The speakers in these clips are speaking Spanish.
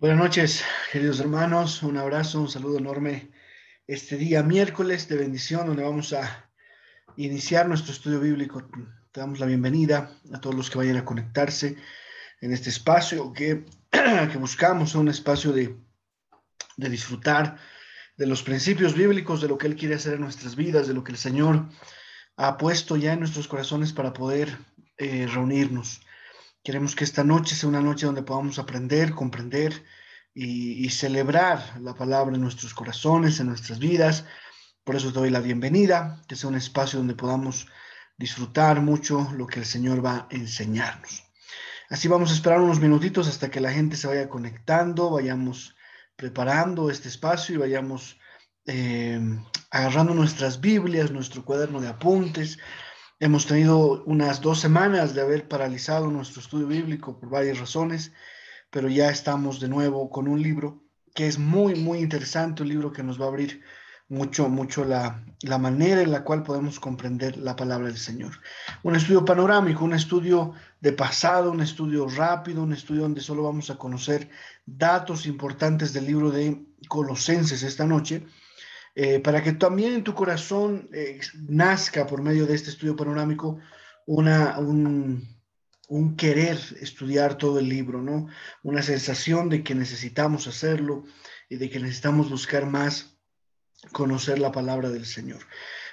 Buenas noches, queridos hermanos. Un abrazo, un saludo enorme. Este día miércoles de bendición, donde vamos a iniciar nuestro estudio bíblico. Te damos la bienvenida a todos los que vayan a conectarse en este espacio que buscamos, un espacio de disfrutar de los principios bíblicos, de lo que Él quiere hacer en nuestras vidas, de lo que el Señor ha puesto ya en nuestros corazones para poder reunirnos. Queremos que esta noche sea una noche donde podamos aprender, comprender y celebrar la palabra en nuestros corazones, en nuestras vidas. Por eso te doy la bienvenida, que sea un espacio donde podamos disfrutar mucho lo que el Señor va a enseñarnos. Así vamos a esperar unos minutitos hasta que la gente se vaya conectando, vayamos preparando este espacio y vayamos eh, agarrando nuestras Biblias, nuestro cuaderno de apuntes. Hemos tenido unas 2 semanas de haber paralizado nuestro estudio bíblico por varias razones, pero ya estamos de nuevo con un libro que es muy, muy interesante, un libro que nos va a abrir mucho la manera en la cual podemos comprender la palabra del Señor. Un estudio panorámico, un estudio de pasado, un estudio rápido, un estudio donde solo vamos a conocer datos importantes del libro de Colosenses esta noche, para que también en tu corazón nazca por medio de este estudio panorámico una, un querer estudiar todo el libro, ¿no? Una sensación de que necesitamos hacerlo y de que necesitamos buscar más conocer la palabra del Señor.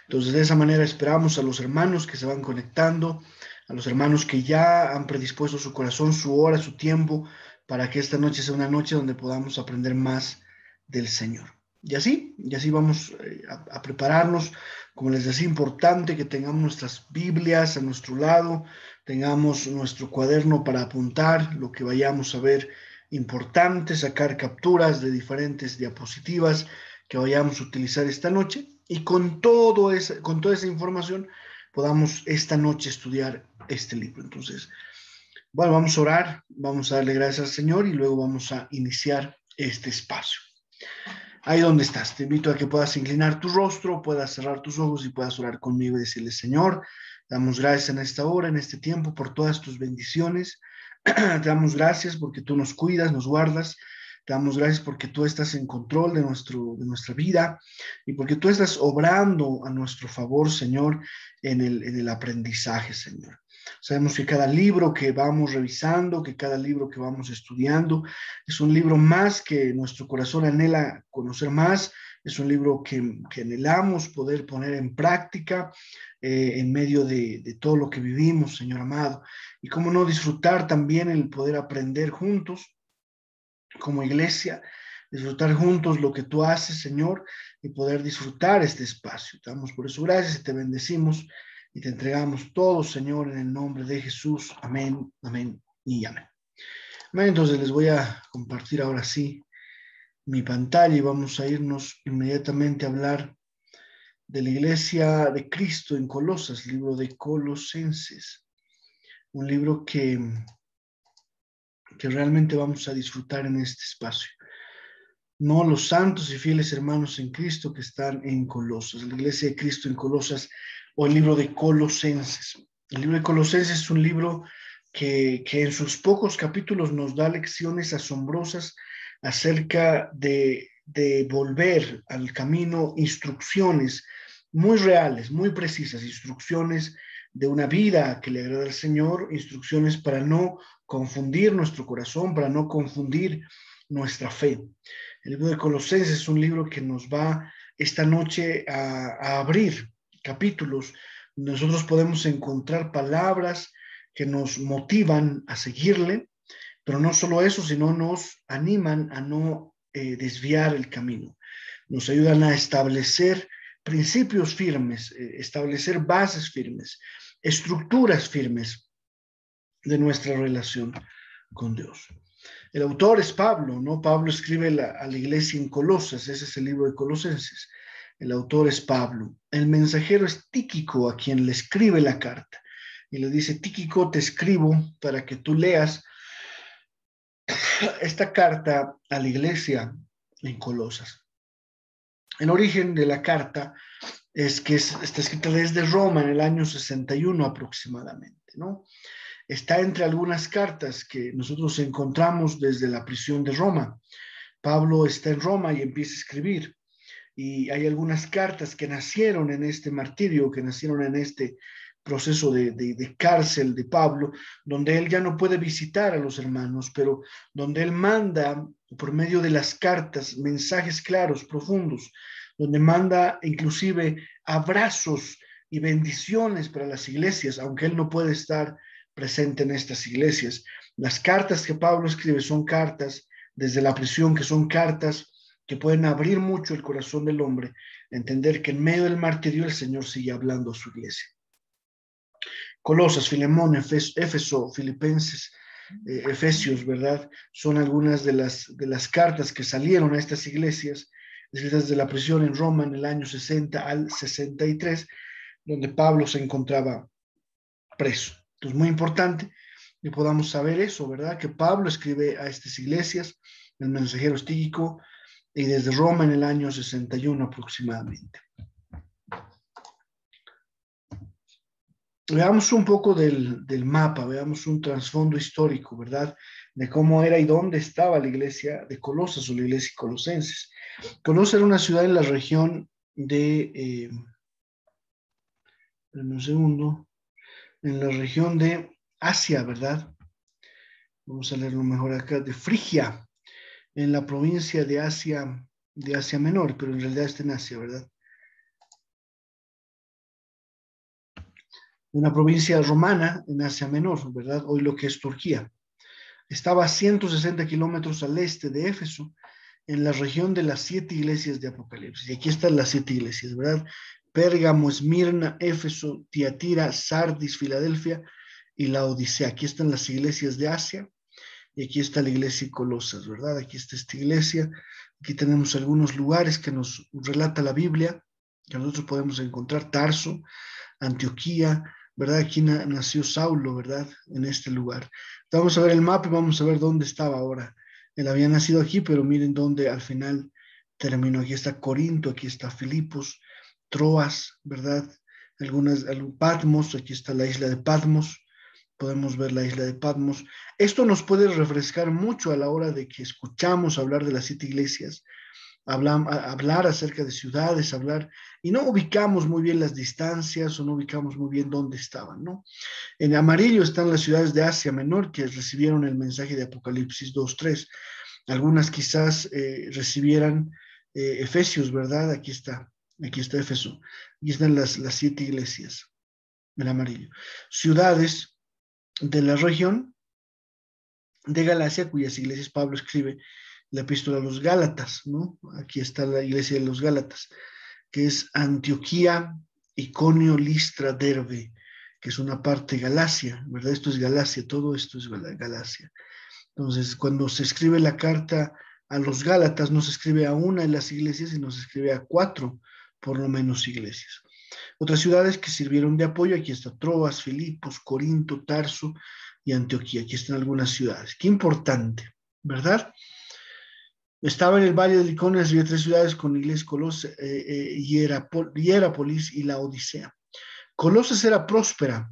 Entonces, de esa manera esperamos a los hermanos que se van conectando, a los hermanos que ya han predispuesto su corazón, su hora, su tiempo, para que esta noche sea una noche donde podamos aprender más del Señor. Y así vamos a prepararnos. Como les decía, importante que tengamos nuestras Biblias a nuestro lado, tengamos nuestro cuaderno para apuntar lo que vayamos a ver importante, sacar capturas de diferentes diapositivas que vayamos a utilizar esta noche y con toda esa información podamos esta noche estudiar este libro. Entonces, bueno, vamos a orar, vamos a darle gracias al Señor y luego vamos a iniciar este espacio. Ahí donde estás, te invito a que puedas inclinar tu rostro, puedas cerrar tus ojos y puedas orar conmigo y decirle: Señor, damos gracias en esta hora, en este tiempo, por todas tus bendiciones. Te damos gracias porque tú nos cuidas, nos guardas. Te damos gracias porque tú estás en control de nuestra vida y porque tú estás obrando a nuestro favor, Señor, en el aprendizaje, Señor. Sabemos que cada libro que vamos revisando, que cada libro que vamos estudiando, es un libro más que nuestro corazón anhela conocer más. Es un libro que anhelamos poder poner en práctica en medio de todo lo que vivimos, Señor amado. Y cómo no disfrutar también el poder aprender juntos como iglesia, disfrutar juntos lo que tú haces, Señor, y poder disfrutar este espacio. Te damos por eso gracias y te bendecimos y te entregamos todo, Señor, en el nombre de Jesús. Amén, amén y amén. Amén. Entonces les voy a compartir ahora sí mi pantalla y vamos a irnos inmediatamente a hablar de la iglesia de Cristo en Colosas, libro de Colosenses, un libro que realmente vamos a disfrutar en este espacio. No los santos y fieles hermanos en Cristo que están en Colosas, la iglesia de Cristo en Colosas o el libro de Colosenses. El libro de Colosenses es un libro que en sus pocos capítulos nos da lecciones asombrosas acerca de volver al camino, instrucciones muy reales, muy precisas, instrucciones de una vida que le agrada al Señor, instrucciones para no confundir nuestro corazón, para no confundir nuestra fe. El libro de Colosenses es un libro que nos va esta noche a abrir capítulos. Nosotros podemos encontrar palabras que nos motivan a seguirle, pero no solo eso, sino nos animan a no desviar el camino. Nos ayudan a establecer principios firmes, establecer bases firmes, estructuras firmes de nuestra relación con Dios. El autor es Pablo, ¿no? Pablo escribe a la iglesia en Colosas, ese es el libro de Colosenses. El autor es Pablo. El mensajero es Tíquico, a quien le escribe la carta. Y le dice: Tíquico, te escribo para que tú leas esta carta a la iglesia en Colosas. El origen de la carta es que está escrita desde Roma en el año 61 aproximadamente, ¿no? Está entre algunas cartas que nosotros encontramos desde la prisión de Roma. Pablo está en Roma y empieza a escribir. Y hay algunas cartas que nacieron en este martirio, que nacieron en este proceso de cárcel de Pablo, donde él ya no puede visitar a los hermanos, pero donde él manda por medio de las cartas mensajes claros, profundos, donde manda inclusive abrazos y bendiciones para las iglesias, aunque él no puede estar presente en estas iglesias. Las cartas que Pablo escribe son cartas desde la prisión, que son cartas que pueden abrir mucho el corazón del hombre, entender que en medio del martirio el Señor sigue hablando a su iglesia. Colosas, Filemón, Éfeso, Filipenses, Efesios, ¿verdad? Son algunas de las cartas que salieron a estas iglesias, escritas de la prisión en Roma en el año 60 al 63, donde Pablo se encontraba preso. Entonces, muy importante que podamos saber eso, ¿verdad? Que Pablo escribe a estas iglesias, el mensajero Tíquico, y desde Roma en el año 61 aproximadamente. Veamos un poco del mapa, veamos un trasfondo histórico, ¿verdad? De cómo era y dónde estaba la iglesia de Colosas o la iglesia colosenses. Colosas era una ciudad en la región de, un segundo, en la región de Asia, ¿verdad? Vamos a leerlo mejor acá, de Frigia, en la provincia de Asia Menor, pero en realidad está en Asia, ¿verdad? Una provincia romana en Asia Menor, ¿verdad? Hoy lo que es Turquía. Estaba a 160 kilómetros al este de Éfeso, en la región de las 7 iglesias de Apocalipsis. Y aquí están las 7 iglesias, ¿verdad? Pérgamo, Esmirna, Éfeso, Tiatira, Sardis, Filadelfia y la Odisea. Aquí están las iglesias de Asia y aquí está la iglesia de Colosas, ¿verdad? Aquí está esta iglesia. Aquí tenemos algunos lugares que nos relata la Biblia, que nosotros podemos encontrar: Tarso, Antioquía, ¿verdad? Aquí nació Saulo, ¿verdad? En este lugar. Vamos a ver el mapa y vamos a ver dónde estaba ahora. Él había nacido aquí, pero miren dónde al final terminó. Aquí está Corinto, aquí está Filipos, Troas, ¿verdad? Patmos, aquí está la isla de Patmos. Podemos ver la isla de Patmos. Esto nos puede refrescar mucho a la hora de que escuchamos hablar de las 7 iglesias, hablar acerca de ciudades, y no ubicamos muy bien las distancias o no ubicamos muy bien dónde estaban, ¿no? En amarillo están las ciudades de Asia Menor que recibieron el mensaje de Apocalipsis 2:3. Algunas quizás recibieran Efesios, ¿verdad? Aquí está Éfeso. Aquí están las 7 iglesias, en amarillo. Ciudades de la región de Galacia, cuyas iglesias Pablo escribe la epístola a los Gálatas, ¿no? Aquí está la iglesia de los Gálatas, que es Antioquía, Iconio, Listra, Derbe, que es una parte de Galacia, ¿verdad? Esto es Galacia, todo esto es Galacia. Entonces, cuando se escribe la carta a los Gálatas, no se escribe a una de las iglesias, sino se escribe a 4, por lo menos, iglesias. Otras ciudades que sirvieron de apoyo, aquí está Troas, Filipos, Corinto, Tarso y Antioquía. Aquí están algunas ciudades. Qué importante, ¿verdad? Estaba en el valle de Liconia, había 3 ciudades con iglesia: Colosas, Hierápolis y la Odisea. Colosas era próspera,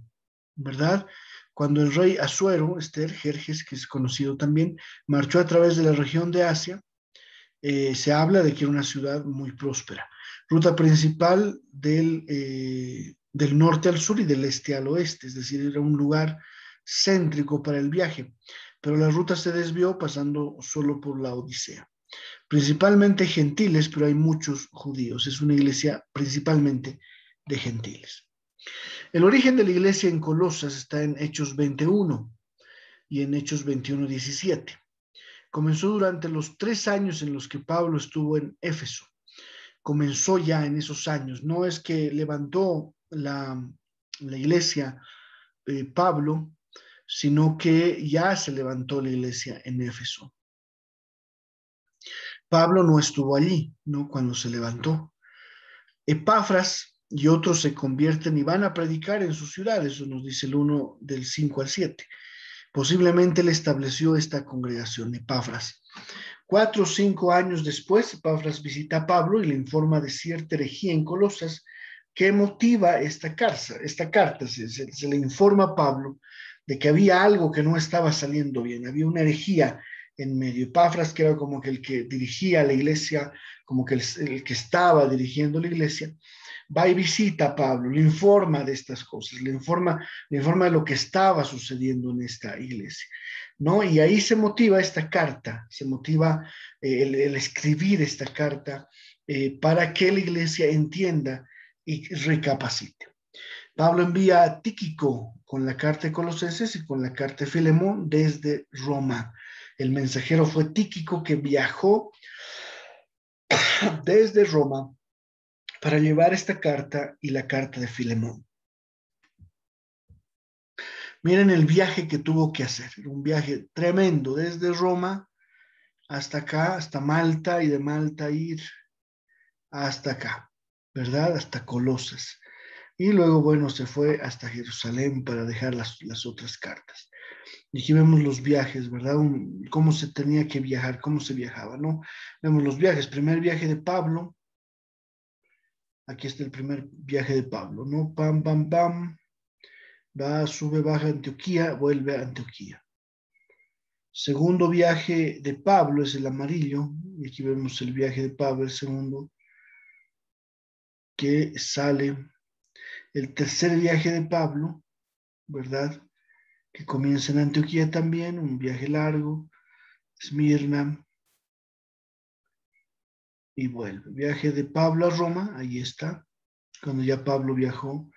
¿verdad? Cuando el rey Asuero, Jerjes, que es conocido también, marchó a través de la región de Asia, se habla de que era una ciudad muy próspera. Ruta principal del norte al sur y del este al oeste, es decir, era un lugar céntrico para el viaje, pero la ruta se desvió pasando solo por la Odisea. Principalmente gentiles, pero hay muchos judíos. Es una iglesia principalmente de gentiles. El origen de la iglesia en Colosas está en Hechos 21 y en Hechos 21:17. Comenzó durante los 3 años en los que Pablo estuvo en Éfeso. Comenzó ya en esos años. No es que levantó la iglesia Pablo, sino que ya se levantó la iglesia en Éfeso. Pablo no estuvo allí, ¿no? Cuando se levantó. Epafras y otros se convierten y van a predicar en sus ciudades, eso nos dice el 1 del 5 al 7. Posiblemente él estableció esta congregación, Epafras. 4 o 5 años después, Epafras visita a Pablo y le informa de cierta herejía en Colosas que motiva esta carta. Se le informa a Pablo de que había algo que no estaba saliendo bien, había una herejía en medio. Epafras, que era como que el que dirigía la iglesia, como que el que estaba dirigiendo la iglesia, va y visita a Pablo, le informa de estas cosas, le informa de lo que estaba sucediendo en esta iglesia, ¿no? Y ahí se motiva esta carta, se motiva el escribir esta carta para que la iglesia entienda y recapacite. Pablo envía a Tíquico con la carta de Colosenses y con la carta de Filemón desde Roma. El mensajero fue Tíquico, que viajó desde Roma para llevar esta carta y la carta de Filemón. Miren el viaje que tuvo que hacer, un viaje tremendo desde Roma hasta acá, hasta Malta, y de Malta ir hasta acá, ¿verdad? Hasta Colosas. Y luego, bueno, se fue hasta Jerusalén para dejar las otras cartas. Y aquí vemos los viajes, ¿verdad? Cómo se tenía que viajar, cómo se viajaba, ¿no? Vemos los viajes. Primer viaje de Pablo. Aquí está el primer viaje de Pablo, ¿no? Pam, pam, pam. Va, sube, baja a Antioquía, vuelve a Antioquía. Segundo viaje de Pablo es el amarillo. Y aquí vemos el viaje de Pablo, el segundo, que sale. El tercer viaje de Pablo, ¿verdad? Que comienza en Antioquía también, un viaje largo, Esmirna, y vuelve. Viaje de Pablo a Roma, ahí está, cuando ya Pablo viajó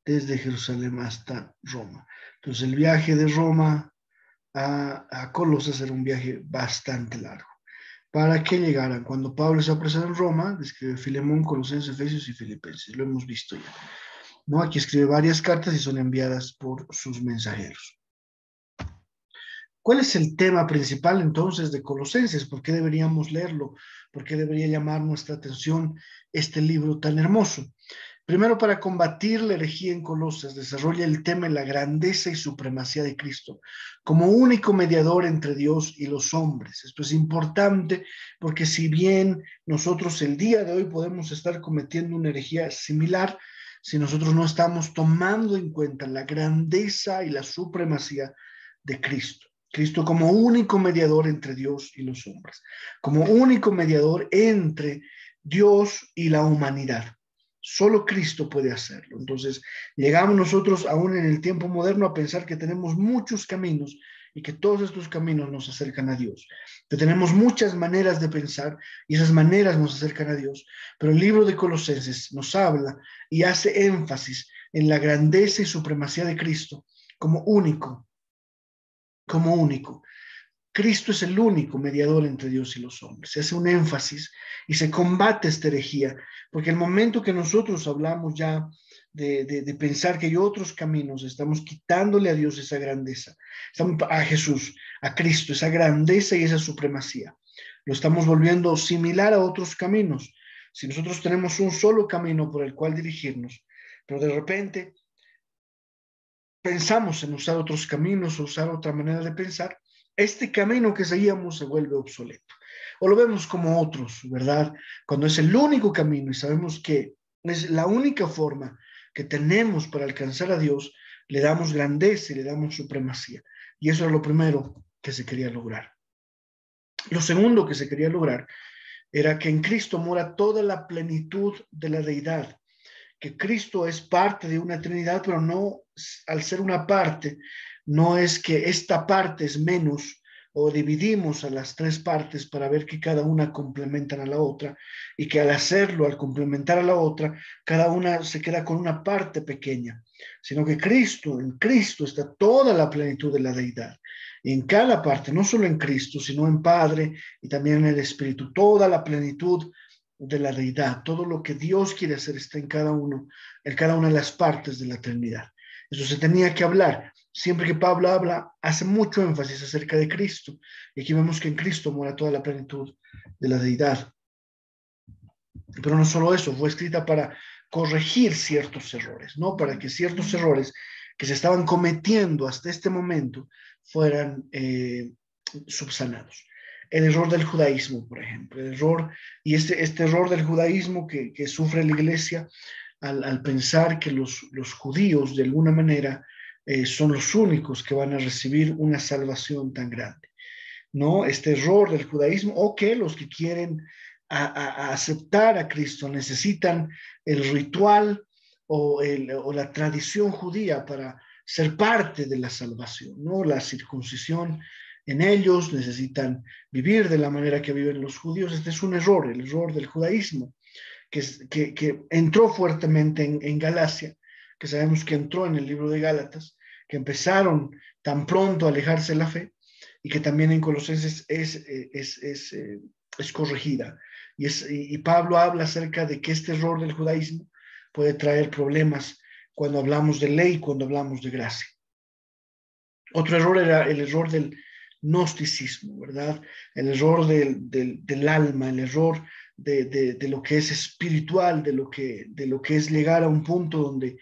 desde Jerusalén hasta Roma. Entonces el viaje de Roma a Colosas era un viaje bastante largo. Para que llegaran, cuando Pablo se apresó en Roma, escribe Filemón, Colosenses, Efesios y Filipenses, lo hemos visto ya, ¿no? Aquí escribe varias cartas y son enviadas por sus mensajeros. ¿Cuál es el tema principal entonces de Colosenses? ¿Por qué deberíamos leerlo? ¿Por qué debería llamar nuestra atención este libro tan hermoso? Primero, para combatir la herejía en Colosas, desarrolla el tema de la grandeza y supremacía de Cristo como único mediador entre Dios y los hombres. Esto es importante porque si bien nosotros el día de hoy podemos estar cometiendo una herejía similar, si nosotros no estamos tomando en cuenta la grandeza y la supremacía de Cristo. Cristo como único mediador entre Dios y los hombres, como único mediador entre Dios y la humanidad. Solo Cristo puede hacerlo. Entonces, llegamos nosotros aún en el tiempo moderno a pensar que tenemos muchos caminos y que todos estos caminos nos acercan a Dios. Que tenemos muchas maneras de pensar y esas maneras nos acercan a Dios. Pero el libro de Colosenses nos habla y hace énfasis en la grandeza y supremacía de Cristo como único. Cristo es el único mediador entre Dios y los hombres. Se hace un énfasis y se combate esta herejía, porque el momento que nosotros hablamos ya de pensar que hay otros caminos, estamos quitándole a Dios esa grandeza, a Jesús, a Cristo, esa grandeza y esa supremacía. Lo estamos volviendo similar a otros caminos. Si nosotros tenemos un solo camino por el cual dirigirnos, pero de repente pensamos en usar otros caminos o usar otra manera de pensar, este camino que seguíamos se vuelve obsoleto. O lo vemos como otros, ¿verdad? Cuando es el único camino y sabemos que es la única forma que tenemos para alcanzar a Dios, le damos grandeza y le damos supremacía. Y eso es lo primero que se quería lograr. Lo segundo que se quería lograr era que en Cristo mora toda la plenitud de la deidad, que Cristo es parte de una Trinidad, pero no, al ser una parte, no es que esta parte es menos o dividimos a las tres partes para ver que cada una complementan a la otra y que al hacerlo, al complementar a la otra, cada una se queda con una parte pequeña, sino que en Cristo está toda la plenitud de la deidad. Y en cada parte, no solo en Cristo, sino en Padre y también en el Espíritu, toda la plenitud de la deidad, todo lo que Dios quiere hacer está en cada una de las partes de la Trinidad. Eso se tenía que hablar. Siempre que Pablo habla, hace mucho énfasis acerca de Cristo. Y aquí vemos que en Cristo mora toda la plenitud de la deidad. Pero no solo eso, fue escrita para corregir ciertos errores, ¿no? Para que ciertos errores que se estaban cometiendo hasta este momento fueran subsanados. El error del judaísmo, por ejemplo, y este error del judaísmo que sufre la iglesia al pensar que los judíos de alguna manera son los únicos que van a recibir una salvación tan grande, ¿no? Este error del judaísmo, o que los que quieren a aceptar a Cristo necesitan el ritual o la tradición judía para ser parte de la salvación, ¿no? La circuncisión en ellos, necesitan vivir de la manera que viven los judíos. Este es un error, el error del judaísmo, que entró fuertemente en Galacia, que sabemos que entró en el libro de Gálatas, que empezaron tan pronto a alejarse de la fe, y que también en Colosenses es corregida. Y Pablo habla acerca de que este error del judaísmo puede traer problemas cuando hablamos de ley, cuando hablamos de gracia. Otro error era el error del gnosticismo, ¿verdad? El error del alma, el error de lo que es espiritual, de lo que es llegar a un punto donde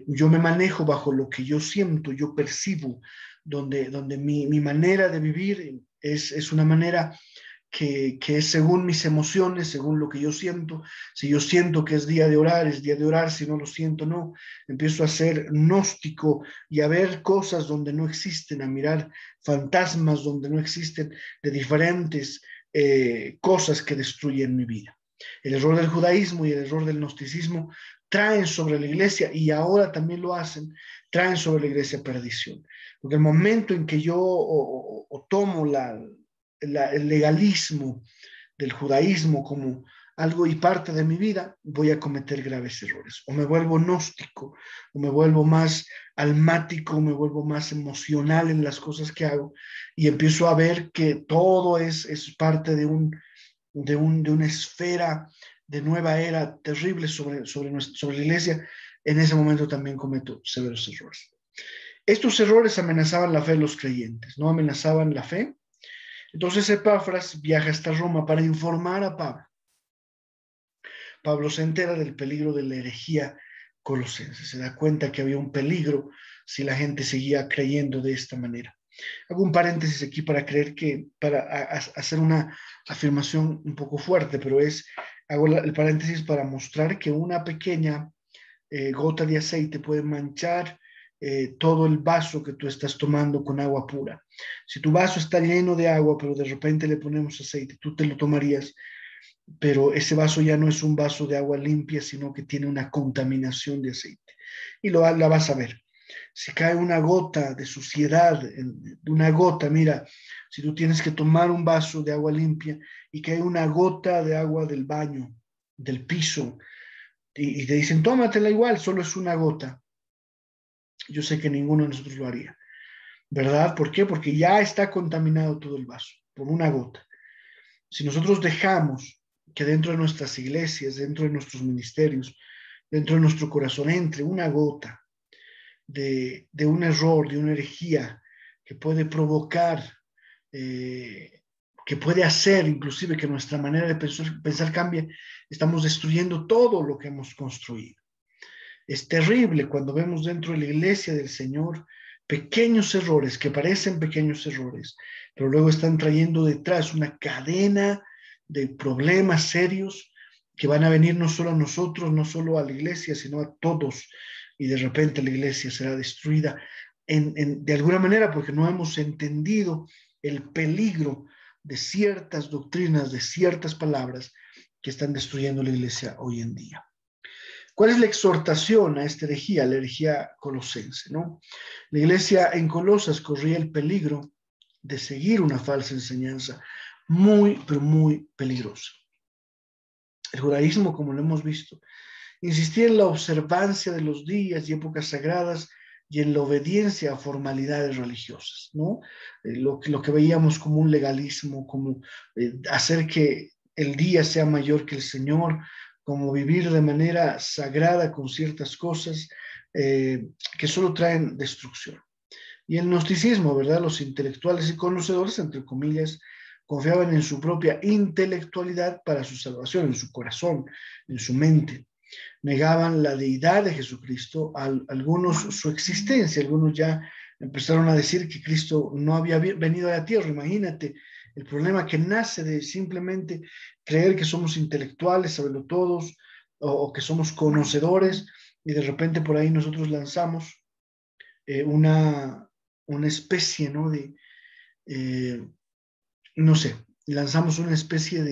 yo me manejo bajo lo que yo siento, yo percibo, donde mi manera de vivir es una manera que es según mis emociones, según lo que yo siento. Si yo siento que es día de orar, es día de orar; si no lo siento, no. Empiezo a ser gnóstico y a ver cosas donde no existen, a mirar fantasmas donde no existen, de diferentes cosas que destruyen mi vida. El error del judaísmo y el error del gnosticismo traen sobre la iglesia, y ahora también lo hacen, traen sobre la iglesia perdición. Porque el momento en que yo o tomo el legalismo del judaísmo como algo y parte de mi vida, voy a cometer graves errores. O me vuelvo gnóstico, o me vuelvo más almático, o me vuelvo más emocional en las cosas que hago, y empiezo a ver que todo es parte de una esfera de nueva era terrible sobre la iglesia. En ese momento también cometo severos errores. Estos errores amenazaban la fe de los creyentes, no amenazaban la fe. Entonces Epafras viaja hasta Roma para informar a Pablo. Pablo se entera del peligro de la herejía colosense, se da cuenta que había un peligro si la gente seguía creyendo de esta manera. Hago un paréntesis aquí para hacer una afirmación un poco fuerte, pero hago el paréntesis para mostrar que una pequeña gota de aceite puede manchar todo el vaso que tú estás tomando con agua pura. Si tu vaso está lleno de agua, pero de repente le ponemos aceite, tú te lo tomarías, pero ese vaso ya no es un vaso de agua limpia, sino que tiene una contaminación de aceite. Y la vas a ver. Si cae una gota de suciedad, una gota, mira, si tú tienes que tomar un vaso de agua limpia y cae una gota de agua del baño, del piso, y te dicen, tómatela igual, solo es una gota. Yo sé que ninguno de nosotros lo haría, ¿verdad? ¿Por qué? Porque ya está contaminado todo el vaso por una gota. Si nosotros dejamos que dentro de nuestras iglesias, dentro de nuestros ministerios, dentro de nuestro corazón entre una gota de un error, de una herejía que puede provocar, que puede hacer inclusive que nuestra manera de pensar cambie, estamos destruyendo todo lo que hemos construido. Es terrible cuando vemos dentro de la iglesia del Señor pequeños errores que parecen pequeños errores, pero luego están trayendo detrás una cadena de problemas serios que van a venir no solo a nosotros, no solo a la iglesia, sino a todos. Y de repente la iglesia será destruida de alguna manera porque no hemos entendido el peligro de ciertas doctrinas, de ciertas palabras que están destruyendo la iglesia hoy en día. ¿Cuál es la exhortación a esta herejía, la herejía colosense, ¿no? La iglesia en Colosas corría el peligro de seguir una falsa enseñanza muy, pero muy peligrosa. El judaísmo, como lo hemos visto, insistía en la observancia de los días y épocas sagradas y en la obediencia a formalidades religiosas, ¿no? Lo que veíamos como un legalismo, como hacer que el día sea mayor que el Señor, como vivir de manera sagrada con ciertas cosas que solo traen destrucción. Y el gnosticismo, ¿verdad? Los intelectuales y conocedores, entre comillas, confiaban en su propia intelectualidad para su salvación, en su corazón, en su mente. Negaban la deidad de Jesucristo, algunos su existencia, algunos ya empezaron a decir que Cristo no había venido a la tierra. Imagínate el problema que nace de simplemente creer que somos intelectuales, saberlo todos, o que somos conocedores, y de repente por ahí nosotros lanzamos una especie, ¿no? No sé, lanzamos una especie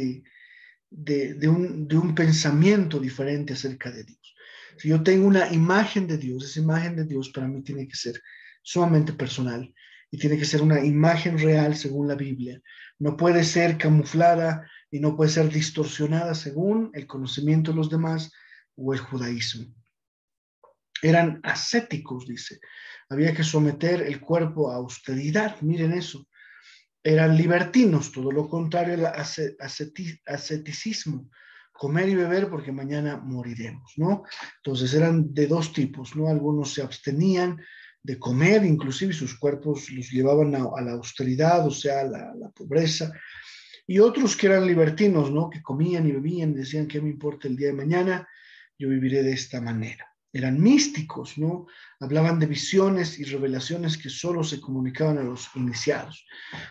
de un pensamiento diferente acerca de Dios. Si yo tengo una imagen de Dios, esa imagen de Dios para mí tiene que ser sumamente personal y tiene que ser una imagen real según la Biblia. No puede ser camuflada y no puede ser distorsionada según el conocimiento de los demás o el judaísmo. Eran ascéticos, dice. Había que someter el cuerpo a austeridad. Miren eso. Eran libertinos, todo lo contrario al asceticismo, comer y beber porque mañana moriremos, ¿no? Entonces eran de dos tipos, ¿no? Algunos se abstenían de comer, inclusive sus cuerpos los llevaban a la austeridad, o sea, a la pobreza, y otros que eran libertinos, ¿no? Que comían y bebían, decían, ¿qué me importa el día de mañana? Yo viviré de esta manera. Eran místicos, ¿no? Hablaban de visiones y revelaciones que solo se comunicaban a los iniciados,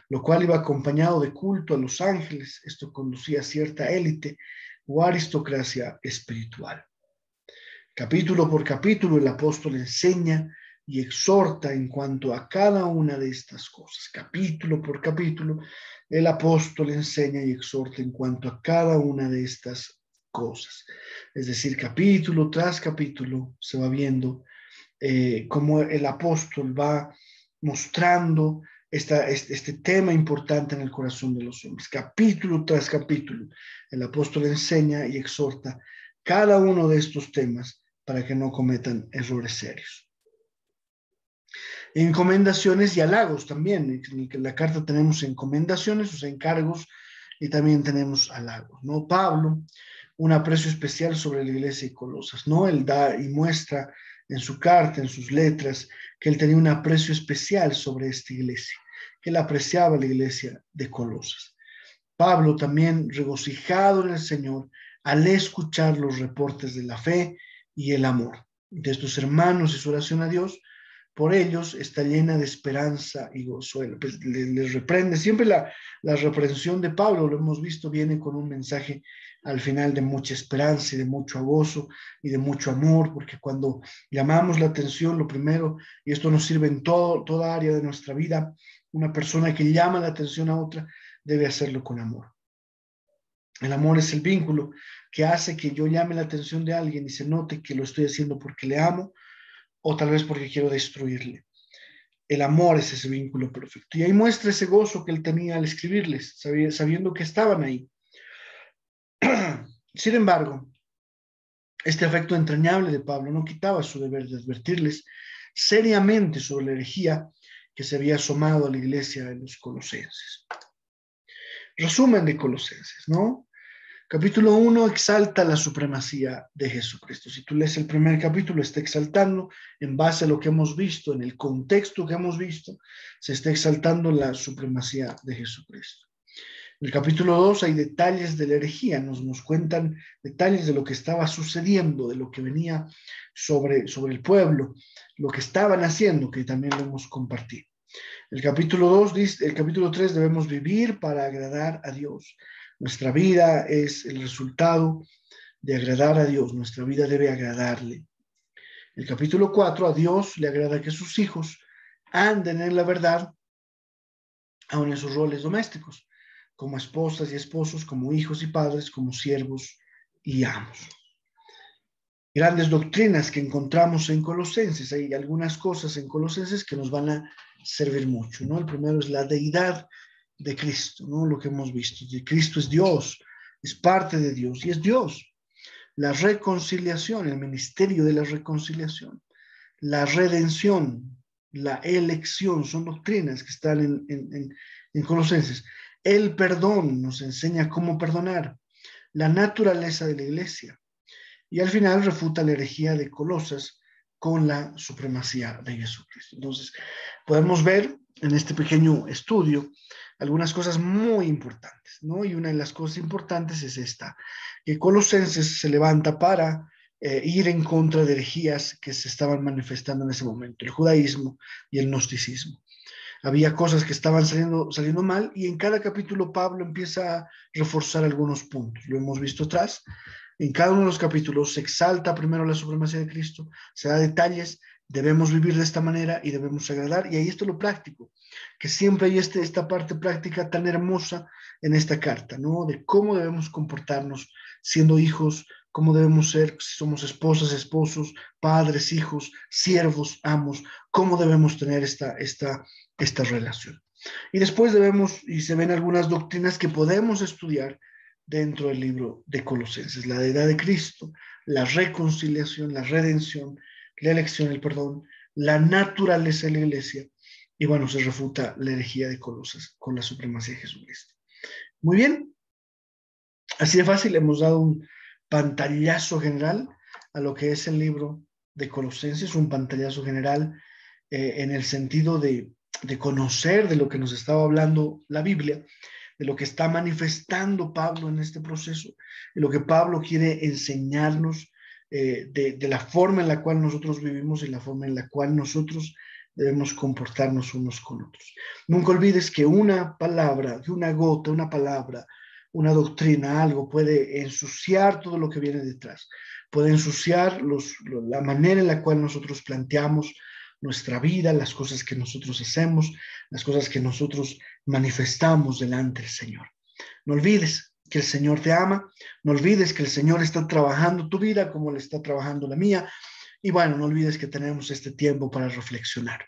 lo cual iba acompañado de culto a los ángeles. Esto conducía a cierta élite o aristocracia espiritual. Capítulo por capítulo, el apóstol enseña y exhorta en cuanto a cada una de estas cosas. Capítulo por capítulo, el apóstol enseña y exhorta en cuanto a cada una de estas cosas. Es decir, capítulo tras capítulo se va viendo cómo el apóstol va mostrando este tema importante en el corazón de los hombres. Capítulo tras capítulo, el apóstol enseña y exhorta cada uno de estos temas para que no cometan errores serios. Encomendaciones y halagos también. En la carta tenemos encomendaciones, o sea, encargos, y también tenemos halagos, ¿no? Pablo, un aprecio especial sobre la iglesia de Colosas, ¿no? Él da y muestra en su carta, en sus letras, que él tenía un aprecio especial sobre esta iglesia, que él apreciaba la iglesia de Colosas. Pablo también regocijado en el Señor al escuchar los reportes de la fe y el amor de estos hermanos y su oración a Dios por ellos está llena de esperanza y gozo. Pues, les reprende. Siempre la reprensión de Pablo, lo hemos visto, viene con un mensaje al final de mucha esperanza y de mucho gozo y de mucho amor, porque cuando llamamos la atención, lo primero, y esto nos sirve en toda área de nuestra vida, una persona que llama la atención a otra debe hacerlo con amor. El amor es el vínculo que hace que yo llame la atención de alguien y se note que lo estoy haciendo porque le amo o tal vez porque quiero destruirle. El amor es ese vínculo perfecto. Y ahí muestra ese gozo que él tenía al escribirles, sabiendo que estaban ahí. Sin embargo, este afecto entrañable de Pablo no quitaba su deber de advertirles seriamente sobre la herejía que se había asomado a la iglesia de los colosenses. Resumen de Colosenses, ¿no? Capítulo 1 exalta la supremacía de Jesucristo. Si tú lees el primer capítulo, está exaltando en base a lo que hemos visto, en el contexto que hemos visto, se está exaltando la supremacía de Jesucristo. En el capítulo 2 hay detalles de la herejía, nos cuentan detalles de lo que estaba sucediendo, de lo que venía sobre el pueblo, lo que estaban haciendo, que también lo hemos compartido. El capítulo 3 debemos vivir para agradar a Dios. Nuestra vida es el resultado de agradar a Dios. Nuestra vida debe agradarle. El capítulo 4, a Dios le agrada que sus hijos anden en la verdad, aun en sus roles domésticos, como esposas y esposos, como hijos y padres, como siervos y amos. Grandes doctrinas que encontramos en Colosenses. Hay algunas cosas en Colosenses que nos van a servir mucho, ¿no? El primero es la deidad de Cristo, ¿no? Lo que hemos visto. Cristo es Dios, es parte de Dios y es Dios. La reconciliación, el ministerio de la reconciliación, la redención, la elección, son doctrinas que están en Colosenses. El perdón nos enseña cómo perdonar, la naturaleza de la iglesia. Y al final refuta la herejía de Colosas con la supremacía de Jesucristo. Entonces, podemos ver en este pequeño estudio algunas cosas muy importantes, ¿no? Y una de las cosas importantes es esta, que Colosenses se levanta para ir en contra de herejías que se estaban manifestando en ese momento, el judaísmo y el gnosticismo. Había cosas que estaban saliendo mal y en cada capítulo Pablo empieza a reforzar algunos puntos. Lo hemos visto atrás. En cada uno de los capítulos se exalta primero la supremacía de Cristo, se da detalles Debemos vivir de esta manera y debemos agradar. Y ahí está lo práctico, que siempre hay esta parte práctica tan hermosa en esta carta, ¿no? De cómo debemos comportarnos siendo hijos, cómo debemos ser si somos esposas, esposos, padres, hijos, siervos, amos, cómo debemos tener esta relación. Y después debemos, y se ven algunas doctrinas que podemos estudiar dentro del libro de Colosenses: la deidad de Cristo, la reconciliación, la redención, la elección, el perdón, la naturaleza de la iglesia, y bueno, se refuta la herejía de Colosas con la supremacía de Jesucristo. Muy bien, así de fácil hemos dado un pantallazo general a lo que es el libro de Colosenses, un pantallazo general en el sentido de conocer de lo que nos estaba hablando la Biblia, de lo que está manifestando Pablo en este proceso, de lo que Pablo quiere enseñarnos, de la forma en la cual nosotros vivimos y la forma en la cual nosotros debemos comportarnos unos con otros. Nunca olvides que una palabra, que una gota, una palabra, una doctrina, algo puede ensuciar todo lo que viene detrás, puede ensuciar la manera en la cual nosotros planteamos nuestra vida, las cosas que nosotros hacemos, las cosas que nosotros manifestamos delante del Señor. No olvides que el Señor te ama, no olvides que el Señor está trabajando tu vida como le está trabajando la mía, y bueno, no olvides que tenemos este tiempo para reflexionar.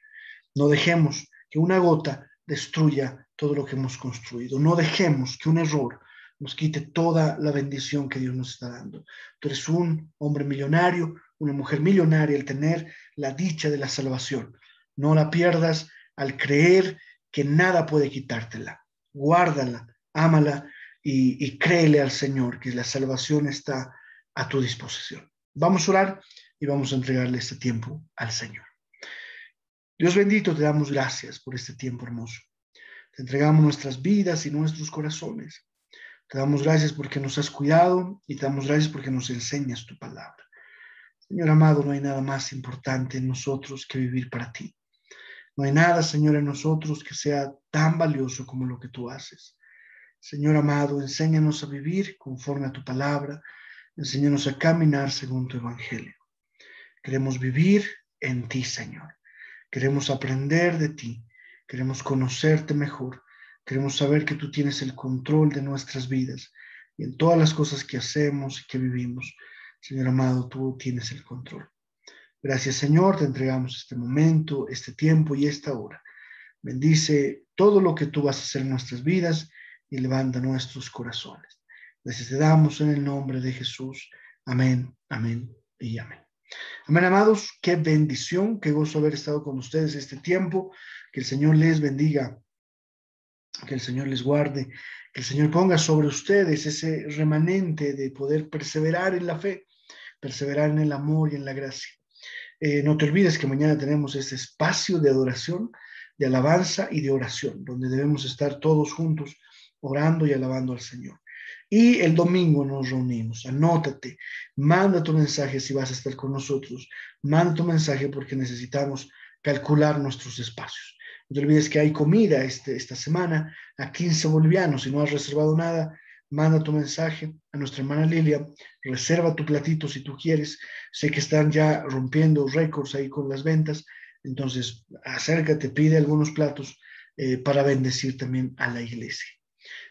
No dejemos que una gota destruya todo lo que hemos construido, no dejemos que un error nos quite toda la bendición que Dios nos está dando. Tú eres un hombre millonario, una mujer millonaria al tener la dicha de la salvación. No la pierdas al creer que nada puede quitártela. Guárdala, ámala y créele al Señor que la salvación está a tu disposición. Vamos a orar y vamos a entregarle este tiempo al Señor. Dios bendito, te damos gracias por este tiempo hermoso. Te entregamos nuestras vidas y nuestros corazones. Te damos gracias porque nos has cuidado y te damos gracias porque nos enseñas tu palabra. Señor amado, no hay nada más importante en nosotros que vivir para ti. No hay nada, Señor, en nosotros que sea tan valioso como lo que tú haces. Señor amado, enséñanos a vivir conforme a tu palabra. Enséñanos a caminar según tu evangelio. Queremos vivir en ti, Señor. Queremos aprender de ti. Queremos conocerte mejor. Queremos saber que tú tienes el control de nuestras vidas y en todas las cosas que hacemos y que vivimos. Señor amado, tú tienes el control. Gracias, Señor, te entregamos este momento, este tiempo y esta hora. Bendice todo lo que tú vas a hacer en nuestras vidas y levanta nuestros corazones. Gracias te damos en el nombre de Jesús. Amén, amén y amén. Amén, amados, qué bendición, qué gozo haber estado con ustedes este tiempo. Que el Señor les bendiga, que el Señor les guarde, que el Señor ponga sobre ustedes ese remanente de poder perseverar en la fe, perseverar en el amor y en la gracia. No te olvides que mañana tenemos este espacio de adoración, de alabanza y de oración, donde debemos estar todos juntos orando y alabando al Señor. Y el domingo nos reunimos. Anótate, manda tu mensaje si vas a estar con nosotros. Manda tu mensaje porque necesitamos calcular nuestros espacios. No te olvides que hay comida esta semana a 15 bolivianos. Si no has reservado nada, manda tu mensaje a nuestra hermana Lilia, reserva tu platito si tú quieres. Sé que están ya rompiendo récords ahí con las ventas, entonces acércate, pide algunos platos para bendecir también a la iglesia.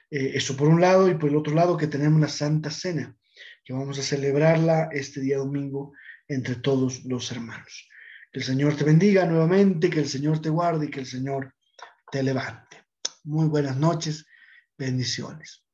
Eso por un lado, y por el otro lado que tenemos la Santa Cena, que vamos a celebrarla este día domingo entre todos los hermanos. Que el Señor te bendiga nuevamente, que el Señor te guarde y que el Señor te levante. Muy buenas noches, bendiciones.